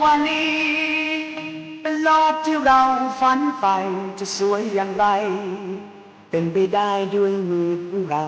วันนี้เป็นโลกที่เราฝันใฝ่จะสวยอย่างไรเป็นไปได้ด้วยมือของเรา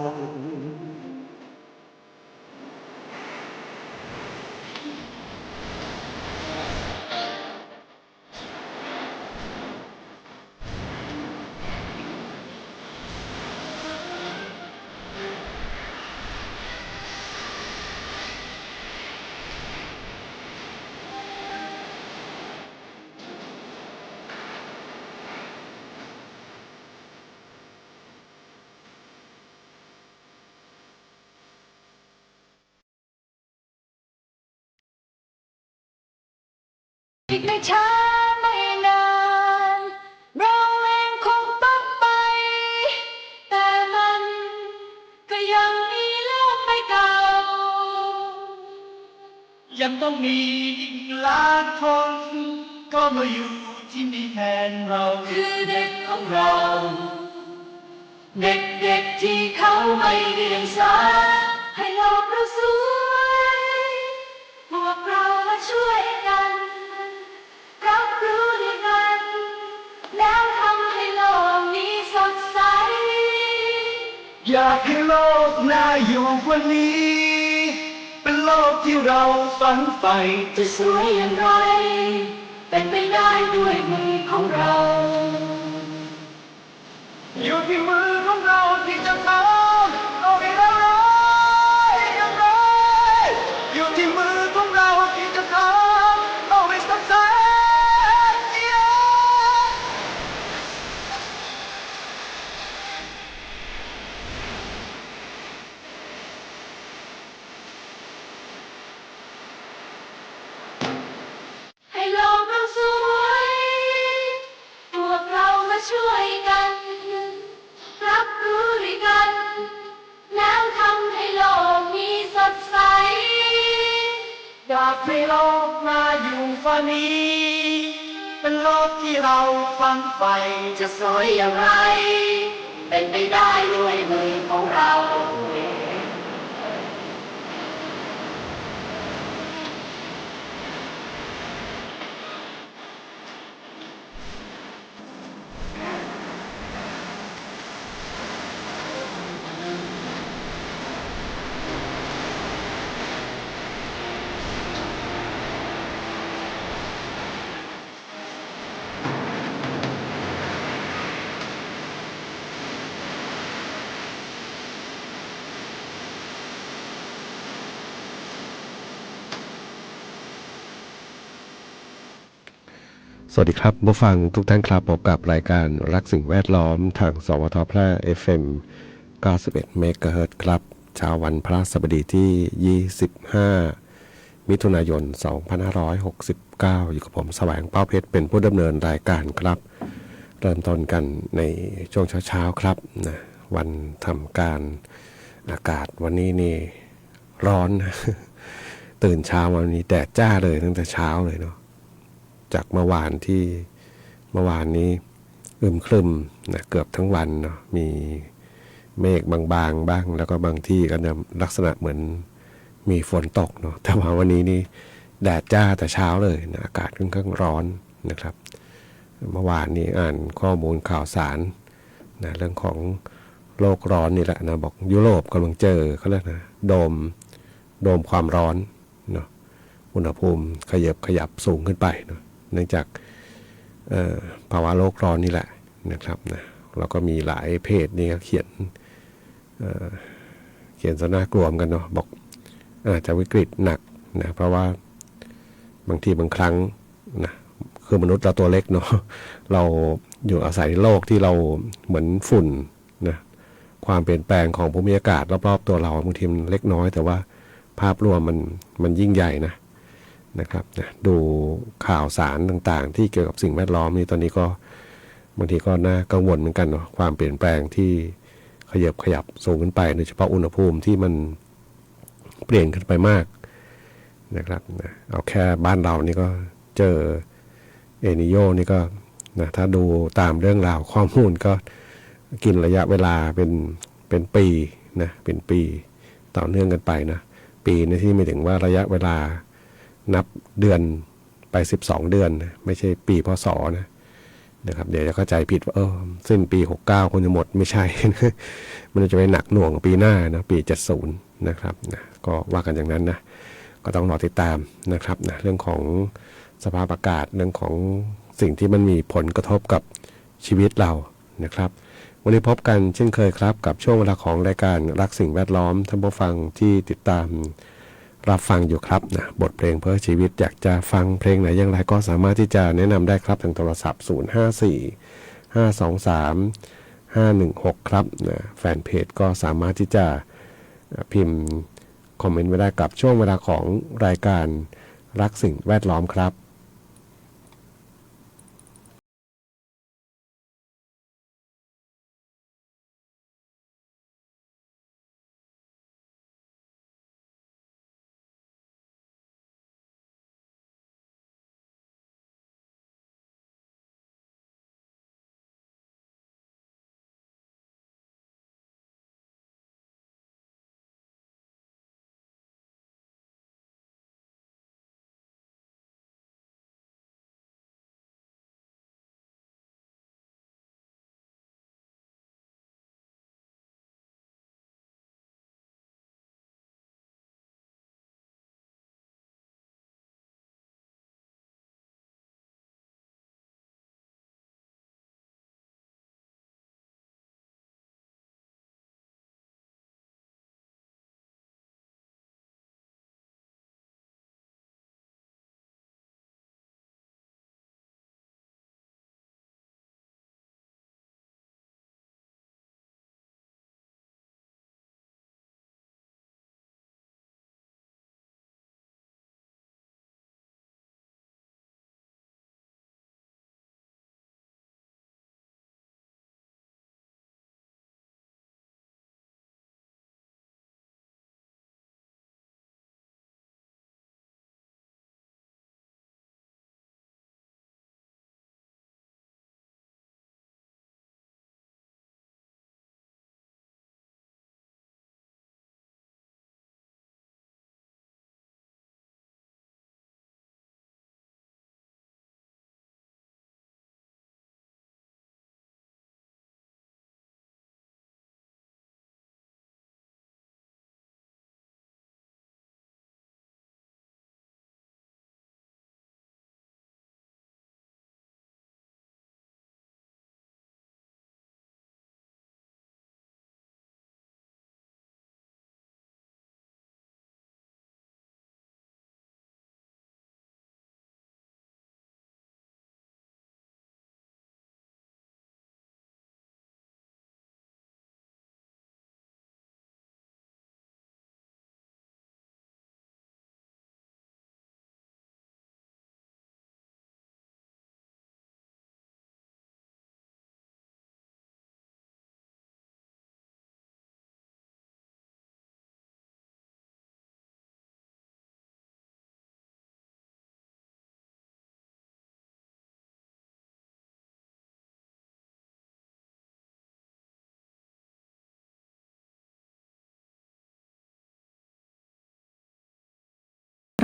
อีกไม่ช้าไม่นานเราเองคงต้องไปแต่มันก็ยังมีโลกใบเก่ายังต้องมีอีกล้านคนก็มาอยู่ที่นี่แทนเราคือเด็กของเราเด็กๆที่เขาไม่เรียนสายให้โลกเราสวยพวกเรามาช่วยกันรับรู้ด้วยกันแล้วทำให้โลกนี้สดใสอยากให้โลกน่าอยู่กว่านี้เป็นโลกที่เราฝันใฝ่จะสวยอย่างไรเป็นไปได้ด้วยมือของเราอยู่ที่มือของเราที่จะทำเอาให้เราอย่างไรอยู่ที่มือของเราที่จะทำเอาให้สดใสให้โลกเราสวยพวกเรามาช่วยกันรับรู้ด้วยกันแล้วทำให้โลกนี้สดใสอยากให้โลกน่าอยู่ฝันนี้เป็นโลกที่เราฝันใฝ่จะสวยอย่างไรเป็นไปได้ด้วยมือของเราสวัสดีครับผู้ฟังทุกท่านครับพบกับรายการรักสิ่งแวดล้อมทางสวทแพร่ FM 91 เมกะเฮิรตซ์ครับเช้าวันพฤหัสบดีที่ 25 มิถุนายน 2569 อยู่กับผมแสวงเป้าเพชรเป็นผู้ดำเนินรายการครับเริ่มต้นกันในช่วงเช้าๆครับนะวันทำการอากาศวันนี้นี่ร้อน ตื่นเช้าวันนี้แดดจ้าเลยตั้งแต่เช้าเลยเนาะจากเมื่อวานนี้อึมครึมนะเกือบทั้งวันเนาะมีเมฆบางๆบ้างแล้วก็บางที่ก็ลักษณะเหมือนมีฝนตกเนาะแต่ว่าวันนี้นี่แดดจ้าแต่เช้าเลยนะอากาศค่อนข้างร้อนนะครับเมื่อวานนี้อ่านข้อมูลข่าวสารนะเรื่องของโลกร้อนนี่แหละนะบอกยุโรปกำลังเจอเขาเรียกนะโดมความร้อนเนาะอุณหภูมิขยับสูงขึ้นไปเนาะเนื่องจากภาวะโลกร้อนนี่แหละนะครับนะเราก็มีหลายเพจนี่ก็เขียนซะน่ากลัวกันเนาะบอกอาจจะวิกฤตหนักนะเพราะว่าบางทีบางครั้งนะคือมนุษย์เราตัวเล็กเนาะเราอยู่อาศัยในโลกที่เราเหมือนฝุ่นนะความเปลี่ยนแปลงของภูมิอากาศรอบๆตัวเราบางทีมันเล็กน้อยแต่ว่าภาพรวมมันยิ่งใหญ่นะครับนะดูข่าวสารต่างๆที่เกี่ยวกับสิ่งแวดล้อมนี่ตอนนี้ก็บางทีก็น่ากังวลเหมือนกันเนาะความเปลี่ยนแปลงที่ขยับสูงขึ้นไปโดยเฉพาะอุณหภูมิที่มันเปลี่ยนขึ้นไปมากนะครับนะเอาแค่บ้านเรานี่ก็เจอเอนิโยนี่ก็นะถ้าดูตามเรื่องราวข้อมูลก็กินระยะเวลาเป็นปีนะเป็นปีต่อเนื่องกันไปนะปีนี่ที่ไม่ถึงว่าระยะเวลานับเดือน ไป12 เดือนนะไม่ใช่ปีพศนะครับเดี๋ยวจะเข้าใจผิดว่าสิ้นปี69คงจะหมดไม่ใช่ มันจะไปหนักหน่วงปีหน้านะปี70นะครับนะก็ว่ากันอย่างนั้นนะก็ต้องรอติดตามนะครับนะเรื่องของสภาพอากาศเรื่องของสิ่งที่มันมีผลกระทบกับชีวิตเรานะครับวันนี้พบกันเช่นเคยครับกับช่วงเวลาของรายการรักสิ่งแวดล้อมท่านผู้ฟังที่ติดตามรับฟังอยู่ครับนะบทเพลงเพื่อชีวิตอยากจะฟังเพลงไหนอย่างไรก็สามารถที่จะแนะนำได้ครับทางโทรศัพท์054 523 516ครับนะแฟนเพจก็สามารถที่จะพิมพ์คอมเมนต์ไว้ได้กับช่วงเวลาของรายการรักสิ่งแวดล้อมครับ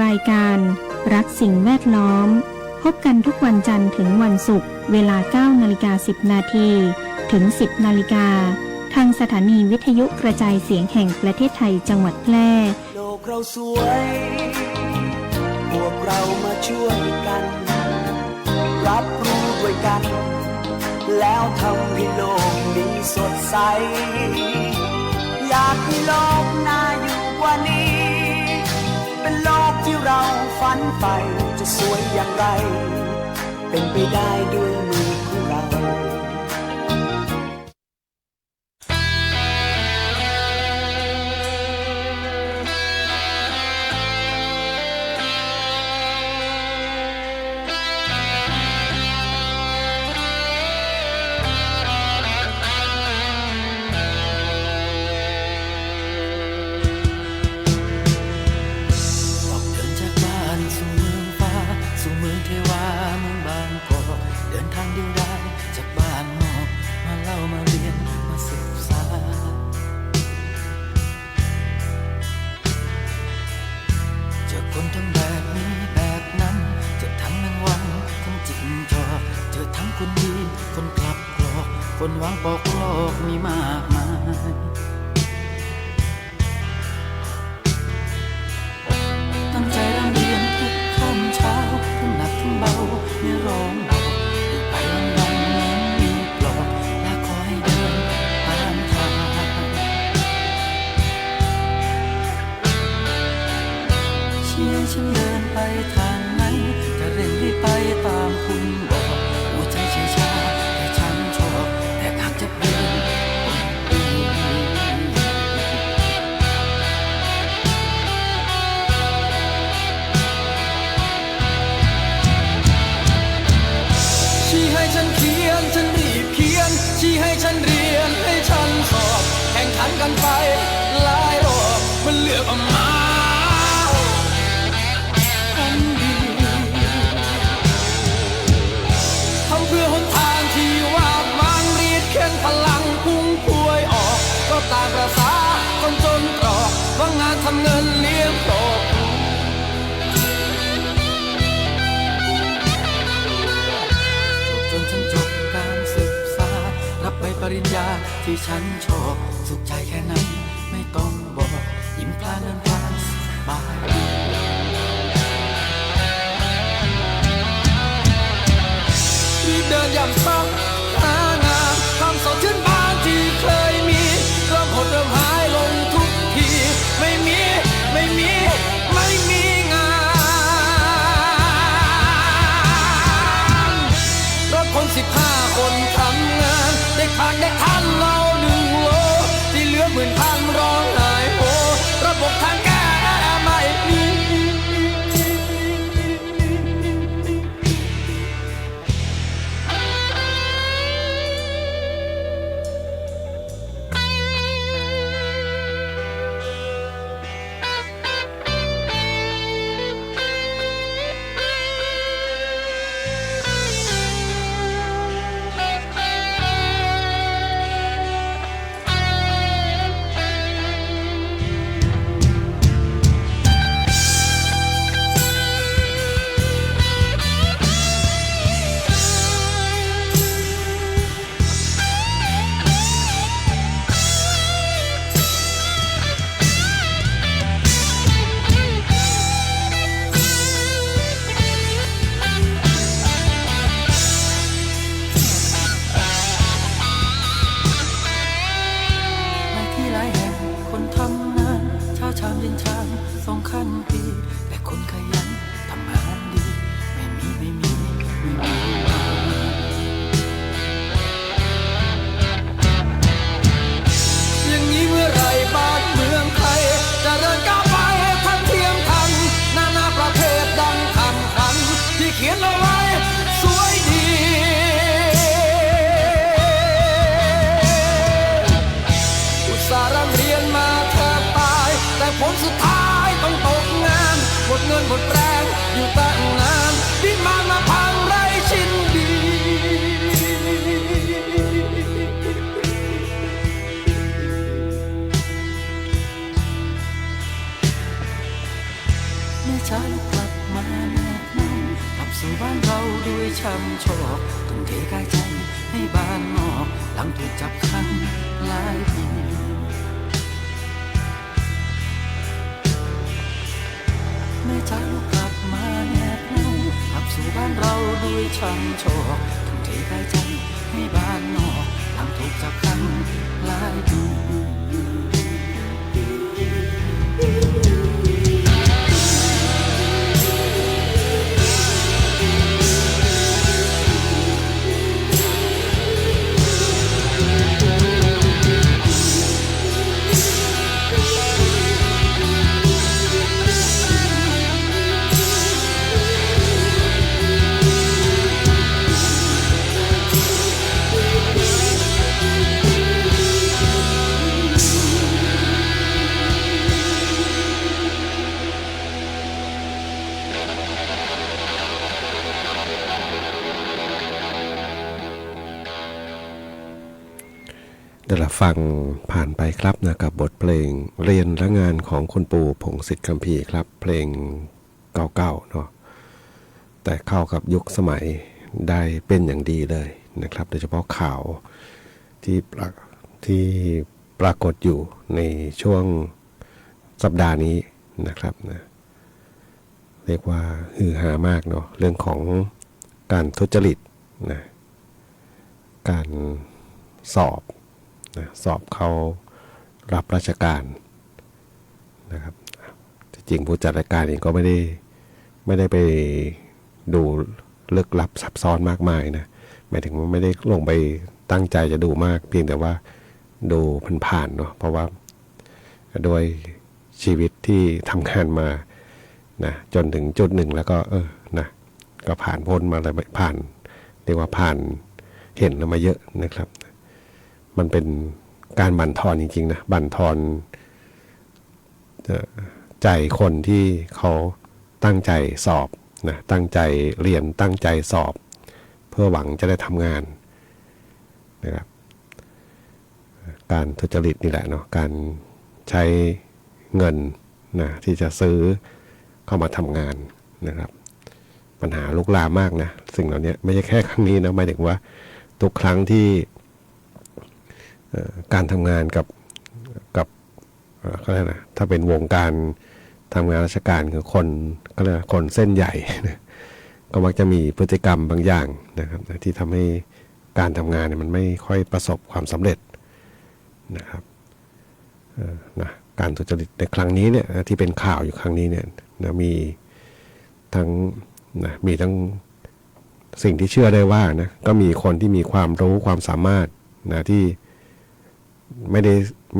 รายการรักสิ่งแวดล้อมพบกันทุกวันจันทร์ถึงวันศุกร์เวลา 9:10 นาทีถึง 10 นาฬิกาทางสถานีวิทยุกระจายเสียงแห่งประเทศไทยจังหวัดแพร่โลกเราสวยพวกเรามาช่วยกันรับรู้ด้วยกันแล้วทำให้โลกนี้สดใสอยากให้โลกน่าอยู่กว่านี้เป็นโลกที่เราฝันใฝ่จะสวยอย่างไรเป็นไปได้ด้วยมือของเรา คนทำแบบนี้แบบนั้นจะทำ คนดีคนกลับกลอกคนหวังปอกลอกมีมากมายตั้งใจรำเรียนทุกค่ำเช้าทั้งหนักทั้งเบาไม่ร้องบอกอยู่ไปวันๆเหมือนมีปลอกและขอให้เดินตามทางเชียร์ฉันเดินไปทางไหนจะเร่งให้ไปตามคุณบอกหัวใจช้าๆแต่ฉันชอบแต่หากจะเดินชี้ให้ฉันเขียนฉันรีบเขียนชี้ให้ฉันเรียนให้ฉันสอบแข่งขันกันไปหลายรอบมันเลือกออกมาทำเพื่อหนทางที่ว่างวางรีดเข็นพลังพุ่งพวยออกก็ตามประสาคนจนตรอกว่างานทำเงินเลี้ยงครอบครัวจนฉันจบการศึกษารับใบปริญญาที่ฉันชอบสุขใจแค่นั้นไม่ต้องบอกยิ้มพลานเดินพลานสบายดีรีบเดินย่ำซ้ำหางานทำสดชื่นบ้านที่เคยมีเริ่มหดเริ่มหายลงทุกทีไม่มีงานรถคน15 คนทำงานได้พักได้ทันเรา1 โลที่เหลือ10,000ร้องไห้โหระบบทางแก้ไม่มี2 ขั้นปีแต่คนขยันทำงานดีไม่มีอย่างนี้เมื่อไรบ้านเมืองไทยจะเดินก้าวไปทันเทียมทันนานาประเทศดังคำขันที่เขียนเอาไว้สวยดีอุตส่าห์ร่ำเรียนมาแทบตายแต่ผลสุดท้ายต้องตกงานหมดเงินหมดแรงอยู่ตั้งนานที่มาพังไร้ชิ้นดีแม่ช้าลูกกลับมาแนบเน่ากลับสู่บ้านเราด้วยช้ำชอกทุ่มเทกายใจให้บ้านนอกหลังถูกจับขังหลายปีแม่จ้าลูกกลับมาแนบเน่ากลับสู่บ้านเราด้วยช้ำชอกทุ่มเทกายใจให้บ้านนอกหลังถูกจับขังหลายปี ได้รับฟังผ่านไปครับนะกับบทเพลงเรียนและงานของคุณปู่พงศิษฐ์คัมภีร์ครับเพลงเก่าๆเนาะแต่เข้ากับยุคสมัย ได้เป็นอย่างดีเลยนะครับโดยเฉพาะข่าวที่ปรากฏอยู่ในช่วงสัปดาห์นี้นะครับนะเรียกว่าฮือฮามากเนาะเรื่องของการทุจริตนะการสอบนะสอบเข้ารับราชการนะครับจริงผู้จัดรายการเองก็ไม่ได้ไปดูลึกลับซับซ้อนมากมายนะหมายถึงว่าไม่ได้ลงไปตั้งใจจะดูมากเพียงแต่ว่าดูผ่านๆเนาะเพราะว่าโดยชีวิตที่ทำงานมานะจนถึงจุดหนึ่งแล้วก็นะก็ผ่านพ้นมาอะไรผ่านเรียกว่าผ่านเห็นมาเยอะนะครับมันเป็นการบั่นทอนจริงๆนะบั่นทอนใจคนที่เขาตั้งใจสอบนะตั้งใจเรียนตั้งใจสอบเพื่อหวังจะได้ทำงานนะครับการทุจริตนี่แหละเนาะการใช้เงินนะที่จะซื้อเข้ามาทำงานนะครับปัญหาลุกลามมากนะสิ่งเหล่านี้ไม่ใช่แค่ครั้งนี้นะหมายถึงว่าทุกครั้งที่การทำงานกับก็ได้นะถ้าเป็นวงการทำงานราชการคือคนก็เรียกคนเส้นใหญ่นะก็มักจะมีพฤติกรรมบางอย่างนะครับที่ทำให้การทำงานเนี่ยมันไม่ค่อยประสบความสำเร็จนะครับนะการทุจริตในครั้งนี้เนี่ยที่เป็นข่าวอยู่ครั้งนี้เนี่ยนะมีทั้งสิ่งที่เชื่อได้ว่านะก็มีคนที่มีความรู้ความสามารถนะที่ไม่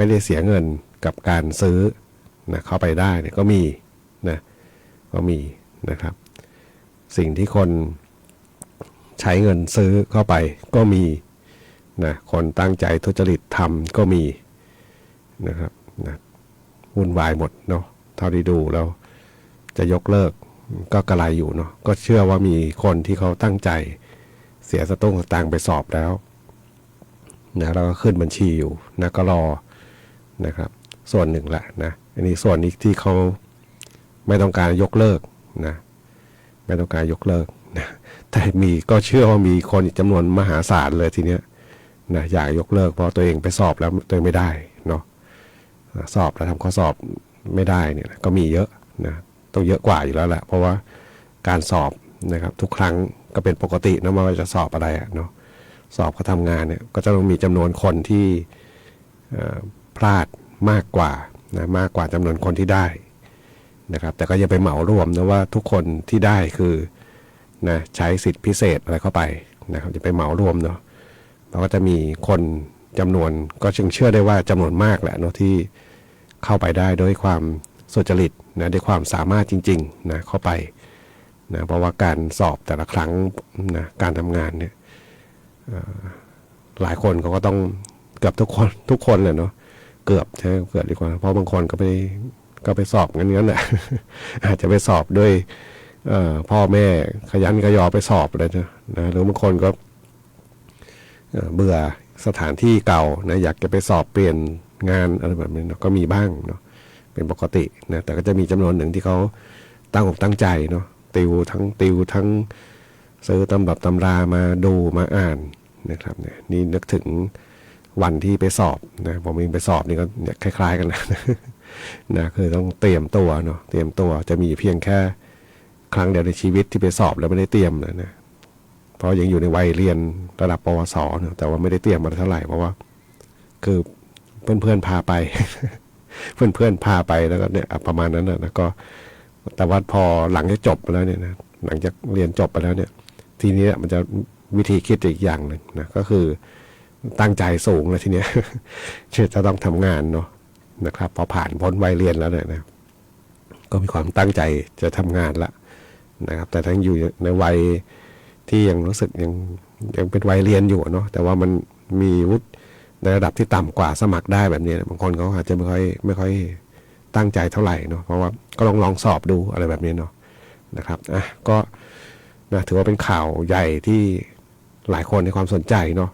ได้เสียเงินกับการซื้อนะเข้าไปได้เนี่ยก็มีนะครับสิ่งที่คนใช้เงินซื้อเข้าไปก็มีนะคนตั้งใจทุจริตทำก็มีนะครับนะวุ่นวายหมดเนาะเท่าที่ดูแล้วจะยกเลิกก็กระไรอยู่เนาะก็เชื่อว่ามีคนที่เขาตั้งใจเสียสตุ้งสตางค์ไปสอบแล้วนะแล้วก็ขึ้นบัญชีอยู่นะก็รอนะครับส่วนหนึ่งแหละนะอันนี้ส่วนนี้ที่เขาไม่ต้องการยกเลิกนะไม่ต้องการยกเลิกนะแต่ก็เชื่อว่ามีคนจำนวนมหาศาลเลยทีเนี้ยนะอยากยกเลิกเพราะตัวเองไปสอบแล้วตัวเองไม่ได้เนาะสอบแล้วทำข้อสอบไม่ได้เนี่ยก็มีเยอะนะต้องเยอะกว่าอยู่แล้วแหละเพราะว่าการสอบนะครับทุกครั้งก็เป็นปกตินะไม่ว่าจะสอบอะไรเนาะสอบเขาทำงานเนี่ยก็จะต้องมีจำนวนคนที่พลาดมากกว่าจำนวนคนที่ได้นะครับแต่ก็อย่าไปเหมารวมนะว่าทุกคนที่ได้คือนะใช้สิทธิพิเศษอะไรเข้าไปนะครับอย่าไปเหมารวมเนาะเราก็จะมีคนจำนวนก็จึงเชื่อได้ว่าจำนวนมากแหละเนาะที่เข้าไปได้ด้วยความสุจริตนะด้วยความสามารถจริงๆนะเข้าไปนะเพราะว่าการสอบแต่ละครั้งนะการทำงานเนี่ยหลายคนเขาก็ต้องเกือบทุกคนเลยเนาะเกือบดีกว่าเพราะบางคนก็ไปสอบงั้นแหละ อาจจะไปสอบด้วยพ่อแม่ขยันขยอไปสอบเลยนะหรือบางคนก็เบื่อสถานที่เก่านะอยากจะไปสอบเปลี่ยนงานอะไรแบบนี้ก็มีบ้างเนาะเป็นปกตินะแต่ก็จะมีจำนวนหนึ่งที่เขาตั้งอกตั้งใจเนาะติวทั้งซื้อตำรับตำรามาดูมาอ่านนะครับเนี่ยนี่นึกถึงวันที่ไปสอบนะผมเองไปสอบนี่ก็คล้ายๆกันนะคือต้องเตรียมตัวเนาะเตรียมตัวจะมีเพียงแค่ครั้งเดียวในชีวิตที่ไปสอบแล้วไม่ได้เตรียมนะเพราะยังอยู่ในวัยเรียนระดับปวสเนาะแต่ว่าไม่ได้เตรียมมาเท่าไหร่เพราะว่าคือเพื่อนๆพาไป เพื่อนๆพาไปแล้วก็เนี่ยประมาณนั้นนะแล้วก็แต่ว่าพอหลังจากจบไปแล้วเนี่ยนะหลังจากเรียนจบไปแล้วเนี่ยทีนี้มันจะวิธีคิดอีกอย่างหนึ่งนะก็คือตั้งใจสูงเลยทีเนี้ยจะต้องทำงานเนาะนะครับพอผ่านพ้นวัยเรียนแล้วเนี่ยนะก็มีความตั้งใจจะทำงานละนะครับแต่ทั้งอยู่ในวัยที่ยังรู้สึกยังเป็นวัยเรียนอยู่เนาะแต่ว่ามันมีวุฒิในระดับที่ต่ำกว่าสมัครได้แบบนี้บางคนเขาอาจจะไม่ค่อยตั้งใจเท่าไหร่เนาะเพราะว่าก็ลองสอบดูอะไรแบบนี้เนาะนะครับก็นะถือว่าเป็นข่าวใหญ่ที่หลายคนให้ความสนใจเนาะ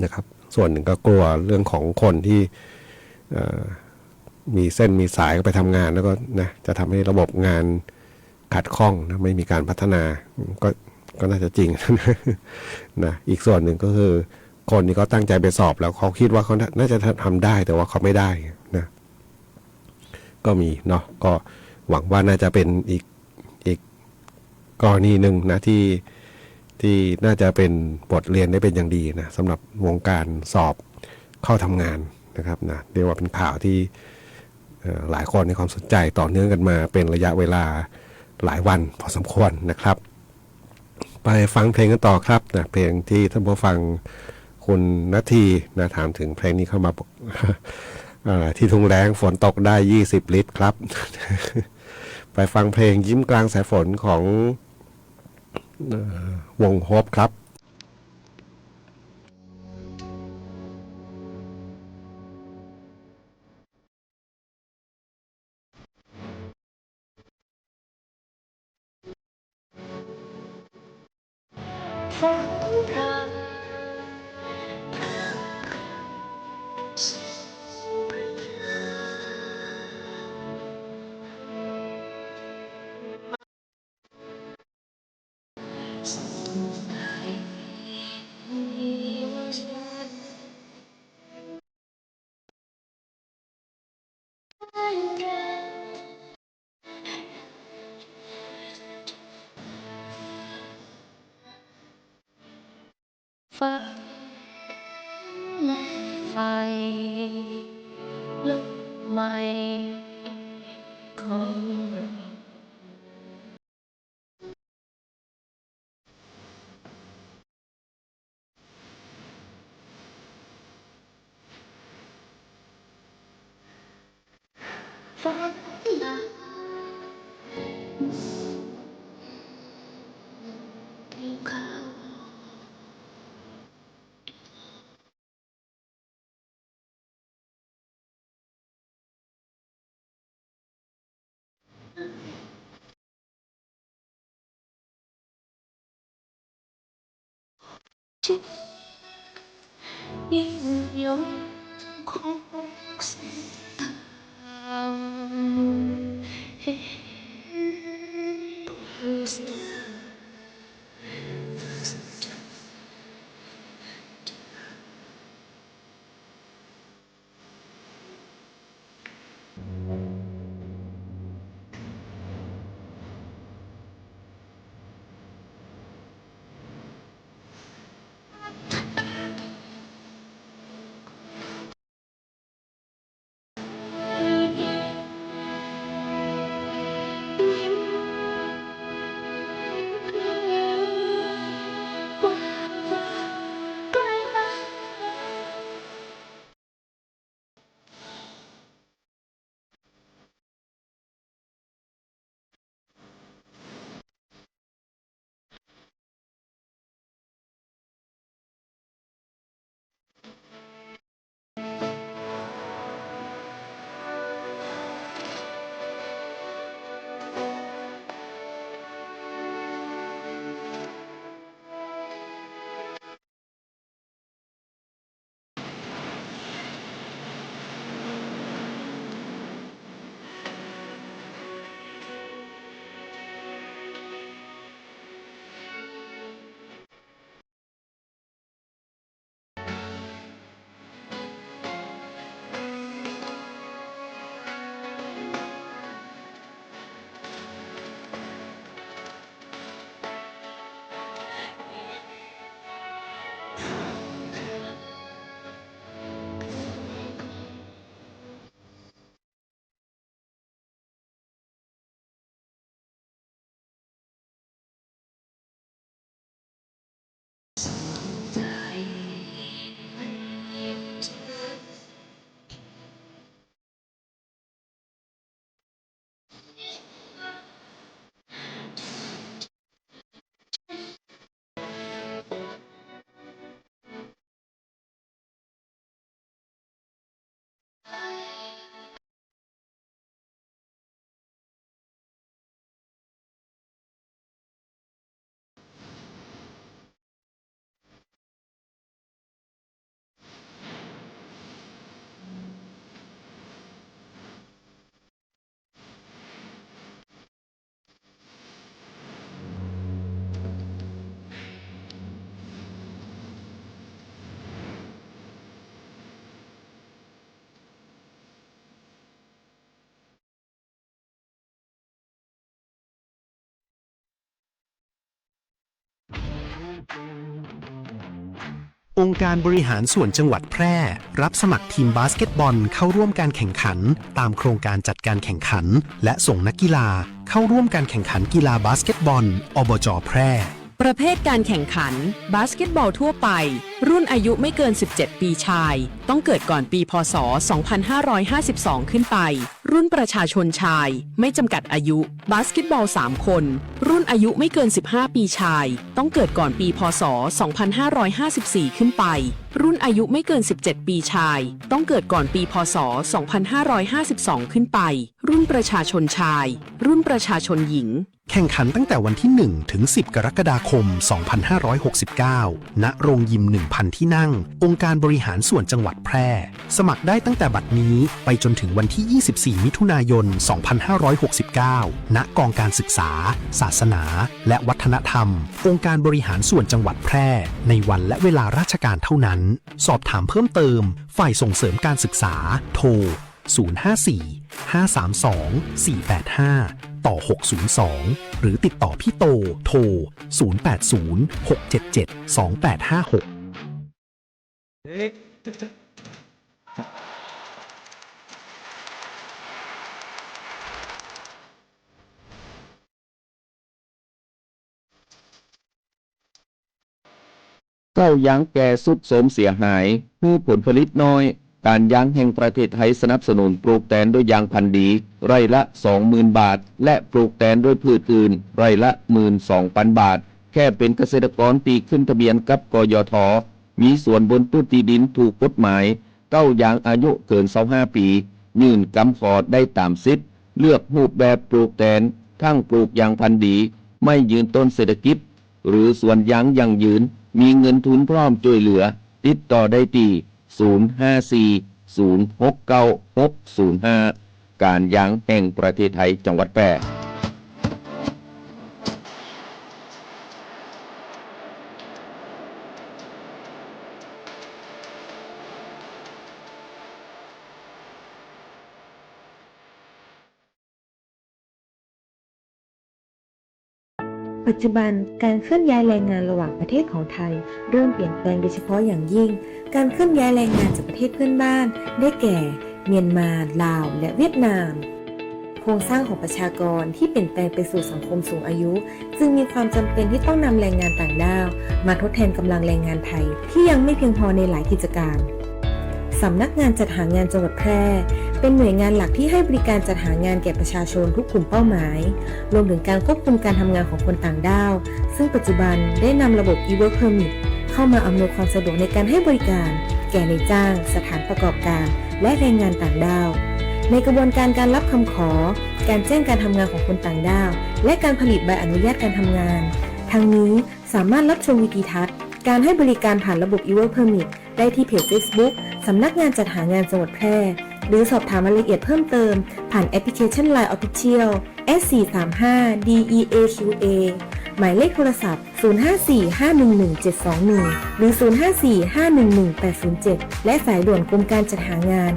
นะครับส่วนหนึ่งก็กลัวเรื่องของคนที่มีเส้นมีสายก็ไปทำงานแล้วก็นะจะทำให้ระบบงานขัดข้องนะไม่มีการพัฒนาก็ ก็น่าจะจริง นะอีกส่วนหนึ่งก็คือคนที่เขาตั้งใจไปสอบแล้วเขาคิดว่าเขาน่าจะทำได้แต่ว่าเขาไม่ได้นะก็มีเนาะก็หวังว่าน่าจะเป็นอีกกรณีหนึ่งนะที่น่าจะเป็นบทเรียนได้เป็นอย่างดีนะสำหรับวงการสอบเข้าทำงานนะครับนะเรียกว่าเป็นข่าวที่หลายคนในความสนใจต่อเนื่องกันมาเป็นระยะเวลาหลายวันพอสมควรนะครับ ไปฟังเพลงกันต่อครับนะเพลงที่ท่านผู้ฟังคุณนาทีนะถามถึงเพลงนี้เข้ามา ที่ทุ่งแล้งฝนตกได้20 ลิตรครับ ไปฟังเพลงยิ้มกลางสายฝนของวงโฮปครับ ฟ้าไฟลุกไหม้ของเราฟ้าผิวขาว ยิ่งยงคงสิ้นทางให้เห็นผู้สร้าง องค์การบริหารส่วนจังหวัดแพร่รับสมัครทีมบาสเกตบอลเข้าร่วมการแข่งขันตามโครงการจัดการแข่งขันและส่งนักกีฬาเข้าร่วมการแข่งขันกีฬาบาสเกตบอลอบจ.แพร่ประเภทการแข่งขันบาสเกตบอลทั่วไปรุ่นอายุไม่เกิน17ปีชายต้องเกิดก่อนปีพ.ศ. 2552 ขึ้นไปรุ่นประชาชนชายไม่จำกัดอายุบาสเกตบอล3คนรุ่นอายุไม่เกิน15ปีชายต้องเกิดก่อนปีพ.ศ. 2554 ขึ้นไปรุ่นอายุไม่เกิน17ปีชายต้องเกิดก่อนปีพ.ศ. 2552 ขึ้นไปรุ่นประชาชนชายรุ่นประชาชนหญิงแข่งขันตั้งแต่วันที่ 1 ถึง 10 กรกฎาคม 2569 ณ โรงยิม 1,000 ที่นั่ง องค์การบริหารส่วนจังหวัดแพร่ สมัครได้ตั้งแต่บัดนี้ไปจนถึงวันที่ 24 มิถุนายน 2569 ณ กองการศึกษา ศาสนา และวัฒนธรรม องค์การบริหารส่วนจังหวัดแพร่ ในวันและเวลาราชการเท่านั้น สอบถามเพิ่มเติม ฝ่ายส่งเสริมการศึกษา โทร 054-532-485 ต่อ 602 หรือติดต่อพี่โต โทร เก้ายางแก่สุดโทรมเสียหายผู้ผลผลิตน้อยการยางแห่งประเทศไทยสนับสนุนปลูกแตนด้วยยางพันธุ์ดีไร่ละ 20,000 บาทและปลูกแตนด้วยพืชอื่นไร่ละ 12,000 บาทแค่เป็นเกษตรกรตีขึ้นทะเบียนกับกยท.มีส่วนบนพื้นที่ดินถูกกฎหมายเก้ายางอายุเกิน25 ปียื่นกำขอได้ตามสิทธิ์เลือกรูปแบบปลูกแตนทั้งปลูกยางพันธุ์ดีไม่ยืนต้นเศรษฐกิจหรือสวนยางยั่งยืนมีเงินทุนพร้อมช่วยเหลือติดต่อได้ที่054-069-605 การยางแห่งประเทศไทยจังหวัดแพร่ปัจจุบันการเคลื่อนย้ายแรงงานระหว่างประเทศของไทยเริ่มเปลี่ยนแปลงโดยเฉพาะอย่างยิ่งการเคลื่อนย้ายแรงงานจากประเทศเพื่อนบ้านได้แก่เมียนมาลาวและเวียดนามโครงสร้างของประชากรที่เปลี่ยนแปลงไปสู่สังคมสูงอายุจึงมีความจำเป็นที่ต้องนำแรงงานต่างด้าวมาทดแทนกำลังแรงงานไทยที่ยังไม่เพียงพอในหลายกิจการสำนักงานจัดหางานจังหวัดแพร่เป็นหน่วยงานหลักที่ให้บริการจัดหางานแก่ประชาชนทุกกลุ่มเป้าหมายรวมถึงการควบคุมการทำงานของคนต่างด้าวซึ่งปัจจุบันได้นำระบบ e-work permit เข้ามาอำนวยความสะดวกในการให้บริการแก่นายจ้างสถานประกอบการและแรงงานต่างด้าวในกระบวนการการรับคำขอการแจ้งการทำงานของคนต่างด้าวและการผลิตใบอนุญาตการทำงานทั้งนี้สามารถรับชมวิดีทัศน์การให้บริการผ่านระบบ e-work permit ได้ที่เพจ Facebook สำนักงานจัดหางานจังหวัดแพร่หรือสอบถามรายละเอียดเพิ่มเติมผ่านแอปพลิเคชัน LINE Official S435DEAQA หมายเลขโทรศัพท์ 054-511-721 หรือ 054-511-807 และสายด่วนกรมการจัดหางาน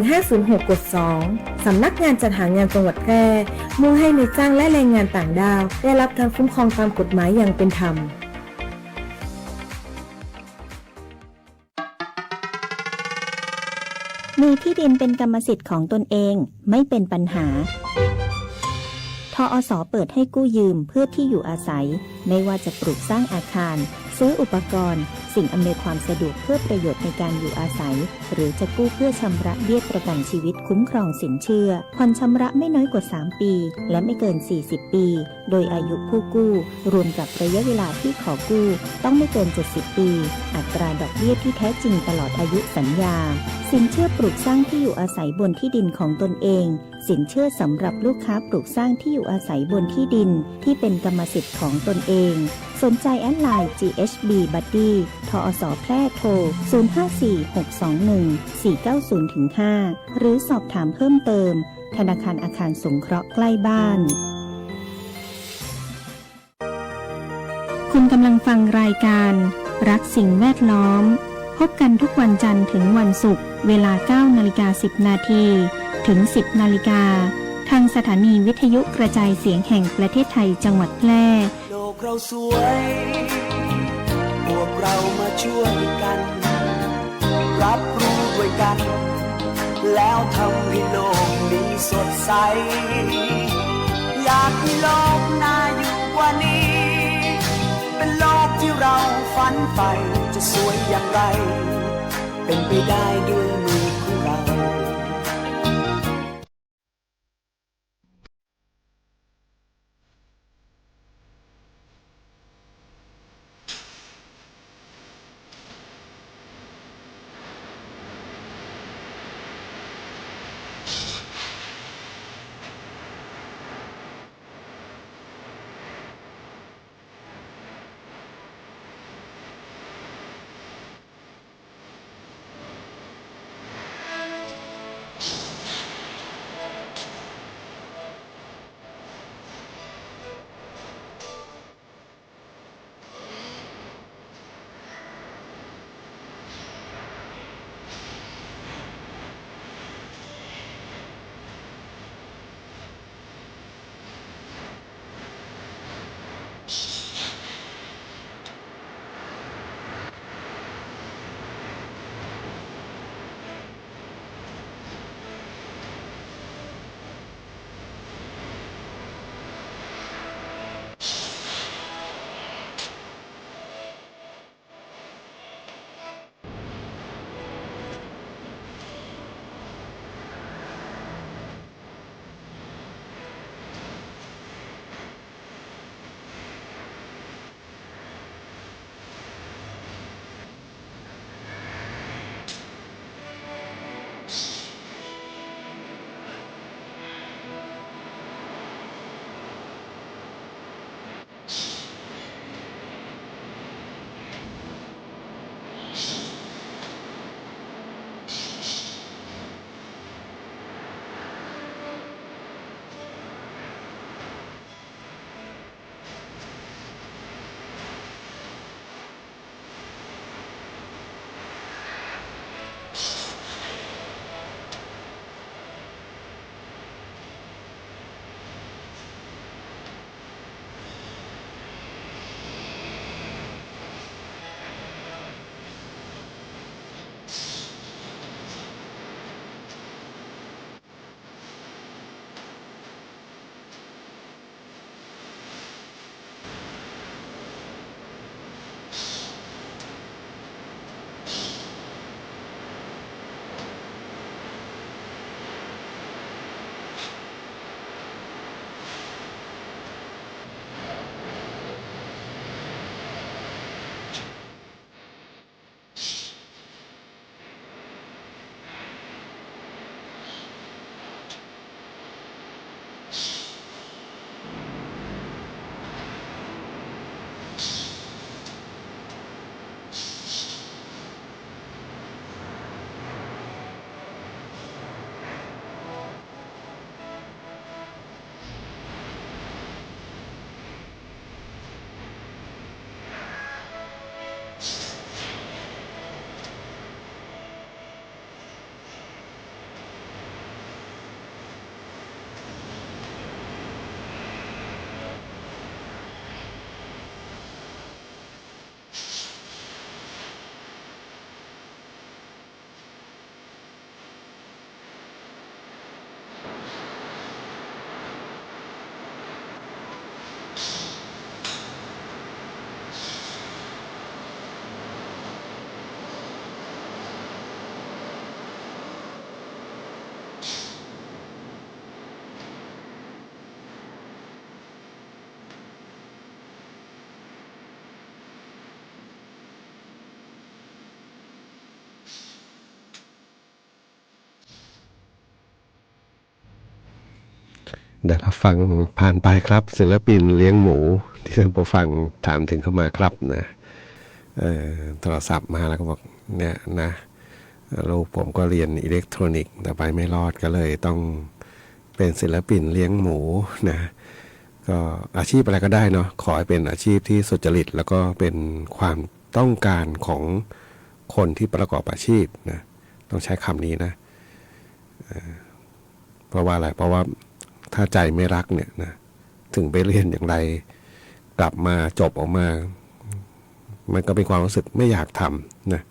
1506 กด 2 สำนักงานจัดหางานจังหวัดแพร่มุ่งให้นายจ้างและแรงงานต่างด้าวได้รับการคุ้มครองตามกฎหมายอย่างเป็นธรรมมีที่ดินเป็นกรรมสิทธิ์ของตนเองไม่เป็นปัญหาทอส.เปิดให้กู้ยืมเพื่อที่อยู่อาศัยไม่ว่าจะปลูกสร้างอาคารซื้ออุปกรณ์สิ่งอำนวยความสะดวกเพื่อประโยชน์ในการอยู่อาศัยหรือจะกู้เพื่อชำระเบี้ยประกันชีวิตคุ้มครองสินเชื่อผ่อนชำระไม่น้อยกว่า3ปีและไม่เกิน40ปีโดยอายุผู้กู้รวมกับระยะเวลาที่ขอกู้ต้องไม่เกิน70ปีอัตราดอกเบี้ยที่แท้จริงตลอดอายุสัญญาสินเชื่อปลูกสร้างที่อยู่อาศัยบนที่ดินของตนเองสินเชื่อสำหรับลูกค้าปลูกสร้างที่อยู่อาศัยบนที่ดินที่เป็นกรรมสิทธิ์ของตนเองสนใจแอดไลน์ GHB Buddy ทอส.แพร่โทร 054-621-490-5 หรือสอบถามเพิ่มเติมธนาคารอาคารสงเคราะห์ใกล้บ้านคุณกำลังฟังรายการรักสิ่งแวดล้อมพบกันทุกวันจันทร์ถึงวันศุกร์เวลา 9:10 นาทีถึง 10 นาฬิกาทางสถานีวิทยุกระจายเสียงแห่งประเทศไทยจังหวัดแพร่โลกเราสวย พวกเรามาช่วยกัน รับรู้ด้วยกัน แล้วทำให้โลกนี้สดใส อยากให้โลกน่าอยู่กว่านี้ เป็นโลกที่เราฝันใฝ่จะสวยอย่างไร เป็นไปได้ด้วยมือของเรา ได้รับฟังผ่านไปครับศิลปินเลี้ยงหมูที่ท่านผู้ฟังถามถึงเข้ามาครับนะโทรศัพท์มาแล้วก็บอกเนี่ยนะลูกผมก็เรียนอิเล็กทรอนิกส์แต่ไปไม่รอดก็เลยต้องเป็นศิลปินเลี้ยงหมูนะก็อาชีพอะไรก็ได้เนาะขอให้เป็นอาชีพที่สุจริตแล้วก็เป็นความต้องการของคนที่ประกอบอาชีพนะต้องใช้คำนี้นะเพราะว่าอะไรเพราะว่าถ้าใจไม่รักเนี่ยนะถึงไปเรียนอย่างไรกลับมาจบออกมา มันก็เป็นความรู้สึกไม่อยากทำนะ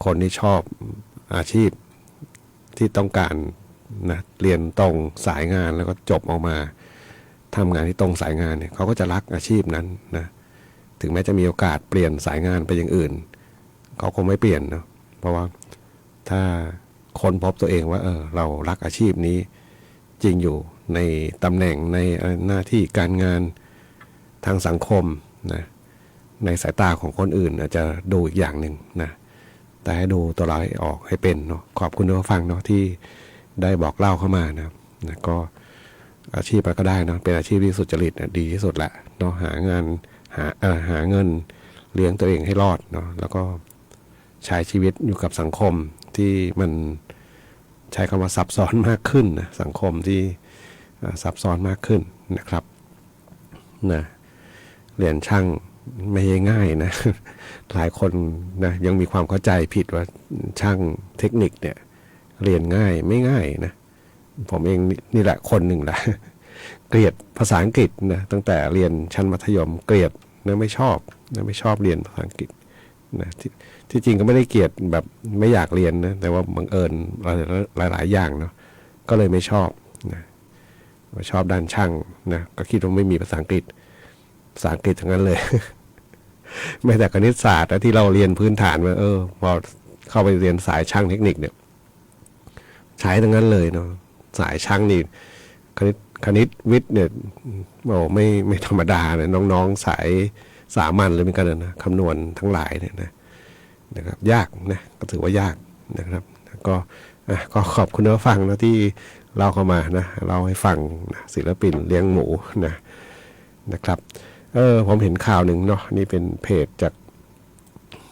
คนที่ชอบอาชีพที่ต้องการนะเรียนตรงสายงานแล้วก็จบออกมาทำงานที่ตรงสายงานเนี่ยเขาก็จะรักอาชีพนั้นนะถึงแม้จะมีโอกาสเปลี่ยนสายงานไปอย่างอื่นเขาคงไม่เปลี่ยนเนาะเพราะว่าถ้าคนพบตัวเองว่าเรารักอาชีพนี้จริงอยู่ในตำแหน่งในหน้าที่การงานทางสังคมนะในสายตาของคนอื่นอาจจะดูอีกอย่างหนึ่งนะแต่ให้ดูตัวเราให้ออกให้เป็นเนาะขอบคุณผู้ฟังเนาะที่ได้บอกเล่าเข้ามานะก็อาชีพอะไรก็ได้เนาะเป็นอาชีพที่สุจริตดีที่สุดละเนาะหางานหาเงินเลี้ยงตัวเองให้รอดเนาะแล้วก็ใช้ชีวิตอยู่กับสังคมที่มันใช้คำว่าซับซ้อนมากขึ้นนะสังคมที่ซับซ้อนมากขึ้นนะครับนะเรียนช่างไม่ง่ายนะ หลายคนนะยังมีความเข้าใจผิดว่าช่างเทคนิคเนี่ยเรียนง่ายไม่ง่ายนะผมเองนี่แหละคนหนึ่งแหละ เกลียดภาษาอังกฤษนะตั้งแต่เรียนชั้นมัธยมเกลียดนะไม่ชอบเรียนภาษาอังกฤษนะที่จริงก็ไม่ได้เกลียดแบบไม่อยากเรียนนะแต่ว่าบังเอิญหลายอย่างเนาะก็เลยไม่ชอบนะชอบด้านช่างนะก็คิดว่าไม่มีภาษาอังกฤษทั้งนั้นเลย แม้แต่คณิตศาสตร์ที่เราเรียนพื้นฐานมาพอเข้าไปเรียนสายช่างเทคนิคเนี่ยใช้ทั้งนั้นเลยเนาะสายช่างนี่คณิตวิทย์เนี่ยไม่ธรรมดาเนี่ยน้องๆสายสามัญเลยเหมือนกันนะคำนวณทั้งหลายเนี่ยนะครับยากนะก็ถือว่ายากนะครับก็ขอบคุณผู้ฟังนะที่เล่าเข้ามานะเล่าให้ฟังนะศิลปินเลี้ยงหมูนะครับผมเห็นข่าวหนึ่งเนาะนี่เป็นเพจจาก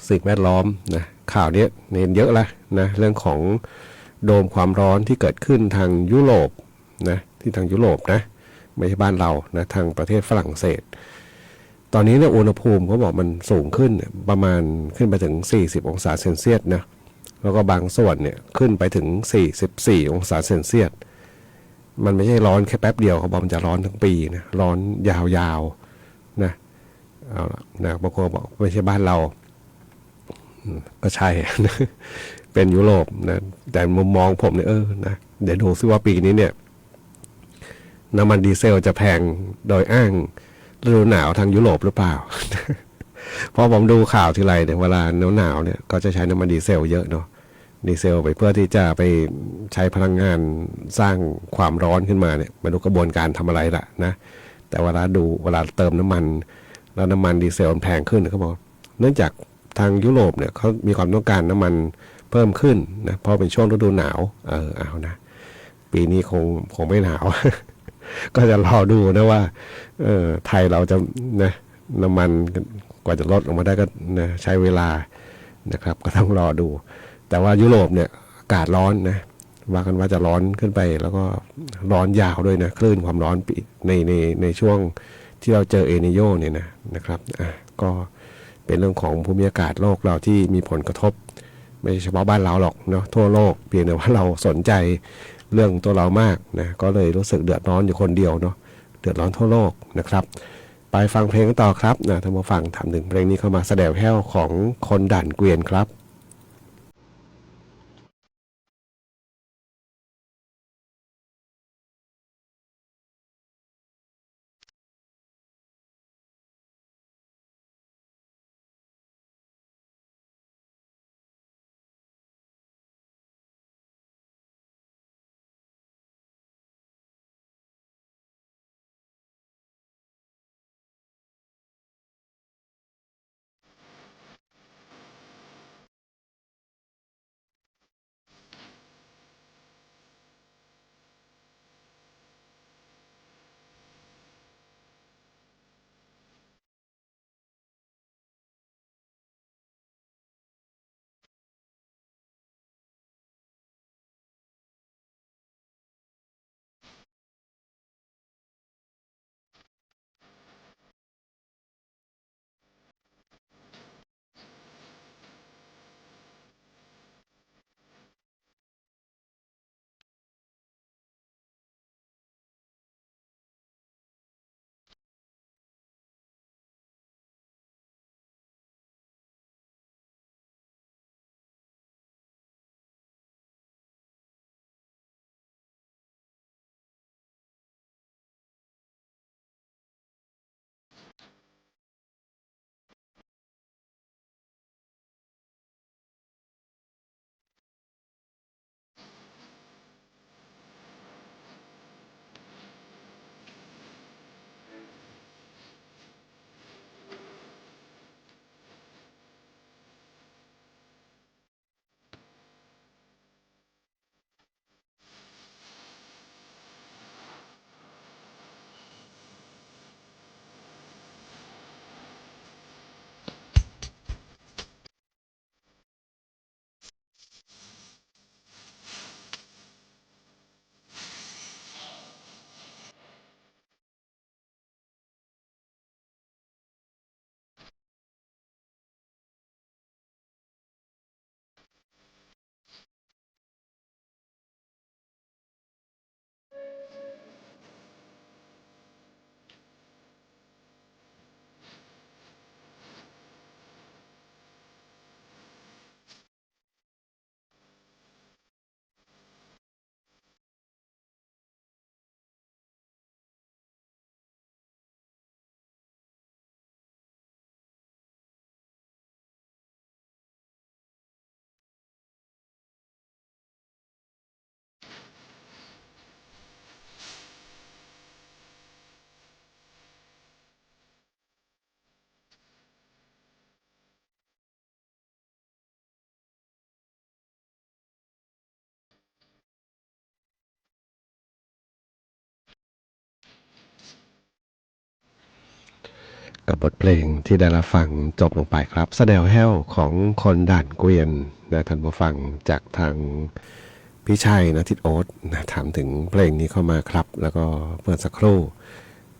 สิ่งแวดล้อมนะข่าวนี้เน้นเยอะแล้วนะเรื่องของโดมความร้อนที่เกิดขึ้นทางยุโรปนะที่ทางยุโรปนะไม่ใช่บ้านเรานะทางประเทศฝรั่งเศสตอนนี้เนี่ยอุณหภูมิเขาบอกมันสูงขึ้นประมาณขึ้นไปถึง40องศาเซนเซียสนะแล้วก็บางส่วนเนี่ยขึ้นไปถึง44องศาเซนเซียสมันไม่ใช่ร้อนแค่แป๊บเดียวเขาบอกมันจะร้อนทั้งปีนะร้อนยาวๆนะเอาละนะบางคนบอกไม่ใช่บ้านเราก็ใช่ เป็นยุโรปนะแต่มุมมองผมเนี่ยนะเดี๋ยวดูซิว่าปีนี้เนี่ยน้ำมันดีเซลจะแพงโดยอ้างฤดูหนาวทางยุโรปหรือเปล่า เพราะผมดูข่าวทีไรเนี่ยเวลาหนาวเนี่ยก็จะใช้น้ำมันดีเซลเยอะเนาะดีเซลไปเพื่อที่จะไปใช้พลังงานสร้างความร้อนขึ้นมาเนี่ยมาดูกระบวนการทำอะไรล่ะนะแต่เวลาเติมน้ำมันแล้วน้ำมันดีเซลแพงขึ้นเขาบอกเนื่องจากทางยุโรปเนี่ยเขามีความต้องการน้ำมันเพิ่มขึ้นนะเพราะเป็นช่วงฤดูหนาวเอานะปีนี้คงไม่หนาว ก็จะรอดูนะว่าไทยเราจะนะน้ำมันกว่าจะลดลงมาได้ก็นะใช้เวลานะครับก็ต้องรอดูแต่ว่ายุโรปเนี่ยอากาศร้อนนะว่ากันว่าจะร้อนขึ้นไปแล้วก็ร้อนยาวด้วยนะคลื่นความร้อนในช่วงที่เราเจอเอเนโยเนี่ยนะครับก็เป็นเรื่องของภูมิอากาศโลกเราที่มีผลกระทบไม่เฉพาะบ้านเราหรอกเนาะทั่วโลกเพียงแต่ว่าเราสนใจเรื่องตัวเรามากนะก็เลยรู้สึกเดือดร้อนอยู่คนเดียวเนาะเดือดร้อนทั่วโลกนะครับไปฟังเพลงต่อครับนะท่านผู้ฟังทำถึงเพลงนี้เข้ามาแสดงแห้วของคนด่านเกวียนครับ กับบทเพลงที่ได้รับฟังจบลงไปครับสะเดวแห้วของคนด่านเกวียนนะท่านผู้ฟังจากทางพี่ชัยนะทิดโอ๊ตนะถามถึงเพลงนี้เข้ามาครับแล้วก็เมื่อสักครู่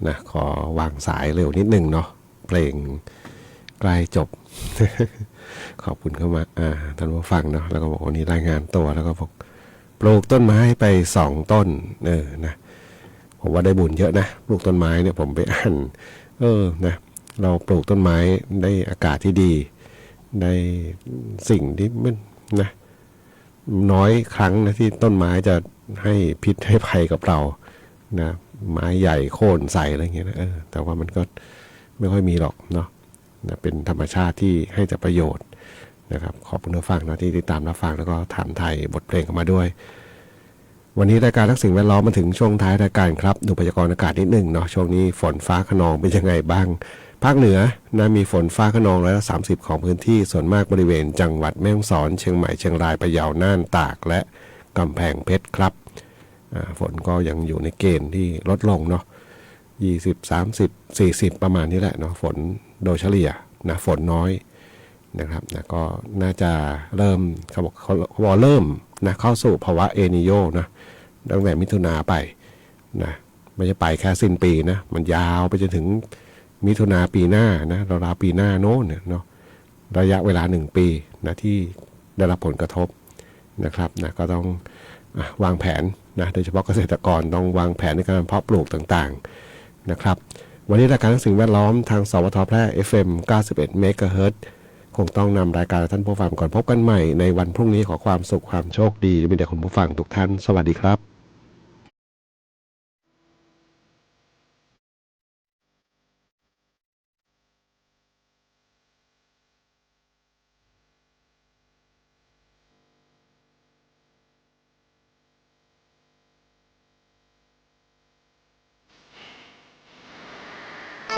นะขอวางสายเร็วนิดนึงเนาะเพลงใกล้จบ ขอบคุณเข้ามาท่านผู้ฟังเนาะแล้วก็บอกวันนี้รายงานตัวแล้วก็บอกปลูกต้นไม้ไป2 ต้นนะผมว่าได้บุญเยอะนะปลูกต้นไม้เนี่ยผมไปอ่านนะเราปลูกต้นไม้ได้อากาศที่ดีได้สิ่งที่มันนะน้อยครั้งนะที่ต้นไม้จะให้พิษให้ภัยกับเรานะไม้ใหญ่โค่นใส่อะไรเงี้ยนะแต่ว่ามันก็ไม่ค่อยมีหรอกเนาะนะเป็นธรรมชาติที่ให้แต่ประโยชน์นะครับขอบคุณผู้ฟังนะที่ติดตามรับฟังแล้วก็ถามไทยบทเพลงกันมาด้วยวันนี้รายการรักสิ่งแวดล้อมมาถึงช่วงท้ายรายการครับดูพยากรณ์อากาศนิดหนึ่งเนาะช่วงนี้ฝนฟ้าคะนองเป็นยังไงบ้างภาคเหนือนะมีฝนฟ้าคะนอง130ของพื้นที่ส่วนมากบริเวณจังหวัดแม่ฮ่องสอนเชียงใหม่เชียงรายพะเยาน่านตากและกำแพงเพชรครับฝนก็ยังอยู่ในเกณฑ์ที่ลดลงเนาะ20 30 40ประมาณนี้แหละเนาะฝนโดยเฉลี่ยนะฝนน้อยนะครับนะก็น่าจะเริ่มเขาบอกเริ่มนะเข้าสู่ภาวะเอนิโยนะตั้งแต่มิถุนาไปนะไม่ใช่ไปแค่สิ้นปีนะมันยาวไปจนถึงมิถุนาปีหน้านะราวๆปีหน้าโน้นเนาะระยะเวลา1 ปีนะที่ได้รับผลกระทบนะครับนะก็ต้องวางแผนนะโดยเฉพาะเกษตรกรต้องวางแผนในการเพาะปลูกต่างๆนะครับวันนี้รายการสิ่งแวดล้อมทางสวทแพร่ FM 91 เมกะเฮิรตซ์คงต้องนำรายการท่านผู้ฟังก่อนพบกันใหม่ในวันพรุ่งนี้ขอความสุขความโชคดีมีแต่คุณผู้ฟังทุกท่านสวัสดีครับ